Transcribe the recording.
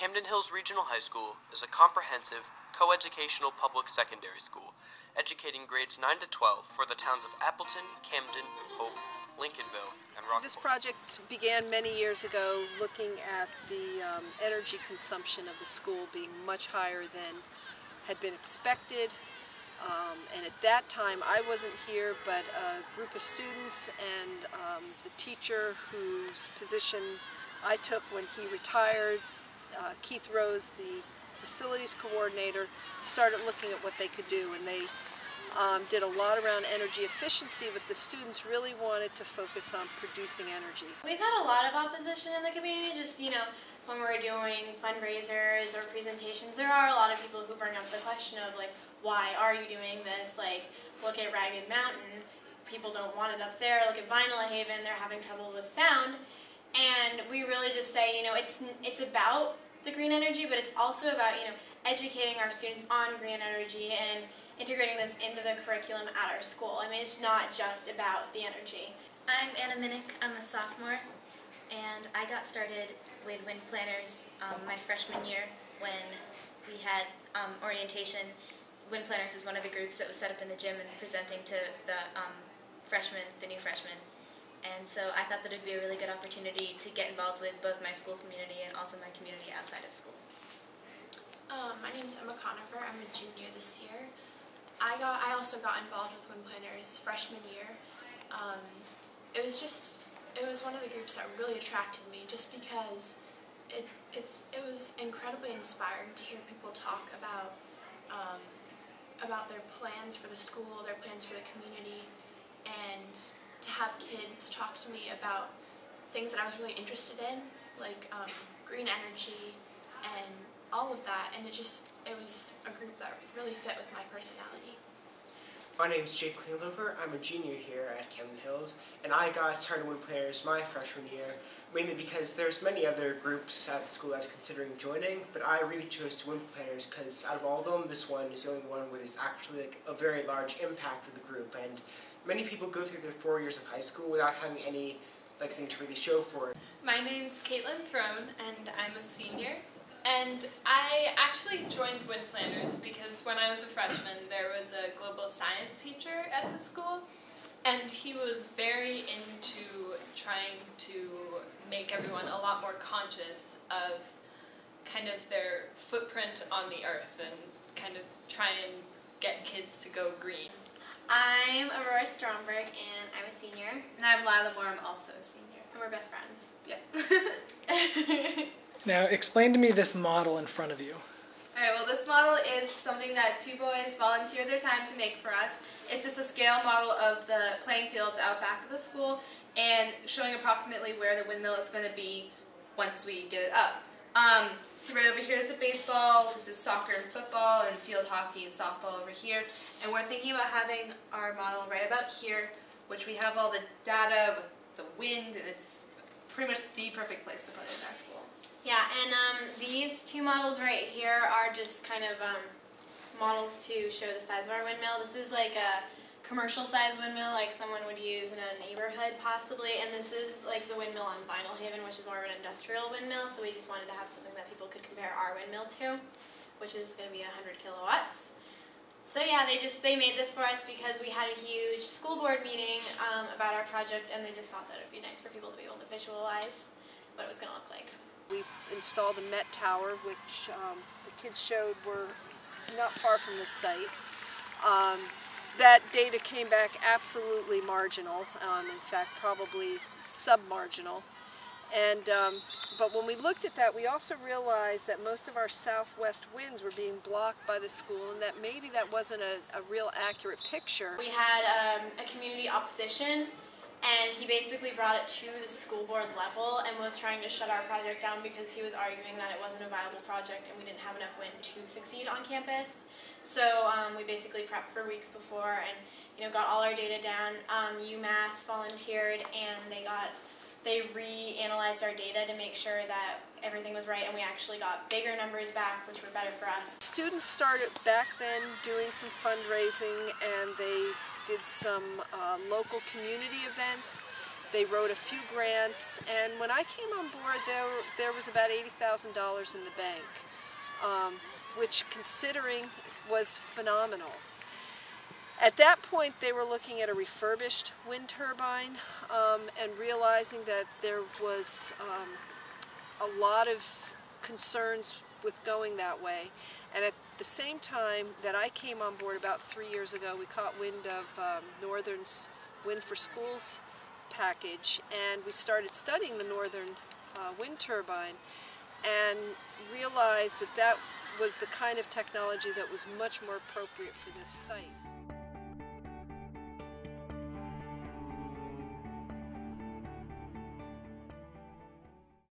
Camden Hills Regional High School is a comprehensive, co-educational public secondary school, educating grades 9 to 12 for the towns of Appleton, Camden, Hope, Lincolnville, and Rockport. This project began many years ago looking at the energy consumption of the school being much higher than had been expected. And at that time, I wasn't here, but a group of students and the teacher whose position I took when he retired, Keith Rose, the facilities coordinator, started looking at what they could do, and they did a lot around energy efficiency, but the students really wanted to focus on producing energy. We've had a lot of opposition in the community, just, when we're doing fundraisers or presentations, there are a lot of people who bring up the question of, like, why are you doing this? Like, look at Ragged Mountain, people don't want it up there. Look at Vinyl Haven, they're having trouble with sound. And we really just say, it's about the green energy, but it's also about, educating our students on green energy and integrating this into the curriculum at our school. I mean, it's not just about the energy. I'm Anna Minnick. I'm a sophomore, and I got started with wind planners my freshman year when we had orientation. Wind planners is one of the groups that was set up in the gym and presenting to the new freshmen. And so I thought that it would be a really good opportunity to get involved with both my school community and also my community outside of school. My name's Emma Conover. I'm a junior this year. I also got involved with wind planners freshman year. It was one of the groups that really attracted me, just because it was incredibly inspiring to hear people talk about their plans for the school, their plans for the community, and to have kids talk to me about things that I was really interested in, like green energy and all of that, and it was a group that really fit with my personality. My name's Jake Cleanlover. I'm a junior here at Camden Hills, and I got started with wind planners my freshman year, mainly because there's many other groups at the school I was considering joining, but I really chose to wind planners because out of all of them, this one is the only one where there's actually a very large impact of the group, and many people go through their 4 years of high school without having any thing to really show for it. My name's Caitlin Throne, and I'm a senior. And I actually joined wind planners because when I was a freshman, there was a global science teacher at the school, and he was very into trying to make everyone a lot more conscious of kind of their footprint on the earth and kind of try and get kids to go green. I'm Aurora Stromberg, and I'm a senior. And I'm Lila Moore, I'm also a senior. And we're best friends. Yeah. Now, explain to me this model in front of you. Alright, well, this model is something that two boys volunteered their time to make for us. It's just a scale model of the playing fields out back of the school and showing approximately where the windmill is going to be once we get it up. So right over here is the baseball, this is soccer and football, and field hockey and softball over here. And we're thinking about having our model right about here, which we have all the data with the wind, and it's pretty much the perfect place to put it in our school. Yeah, and these two models right here are just kind of models to show the size of our windmill. This is like a commercial size windmill like someone would use in a neighborhood possibly, and this is like the windmill on Vinyl Haven, which is more of an industrial windmill, so we just wanted to have something that people could compare our windmill to, which is going to be 100 kilowatts. So yeah, they made this for us because we had a huge school board meeting about our project, and they just thought that it would be nice for people to be able to visualize what it was going to look like. We installed a Met Tower, which the kids showed were not far from this site. That data came back absolutely marginal, in fact probably submarginal. And, but when we looked at that, we also realized that most of our southwest winds were being blocked by the school, and that maybe that wasn't a real accurate picture. We had a community opposition, and he basically brought it to the school board level and was trying to shut our project down because he was arguing that it wasn't a viable project and we didn't have enough wind to succeed on campus. So we basically prepped for weeks before and got all our data down. UMass volunteered, and they reanalyzed our data to make sure that everything was right, and we actually got bigger numbers back, which were better for us. Students started back then doing some fundraising, and they did some local community events, They wrote a few grants, and when I came on board, there was about $80,000 in the bank, which, considering, was phenomenal. At that point, they were looking at a refurbished wind turbine and realizing that there was a lot of concerns with going that way. And at the same time that I came on board about 3 years ago, we caught wind of Northern's Wind for Schools package, and we started studying the Northern wind turbine and realized that that was the kind of technology that was much more appropriate for this site.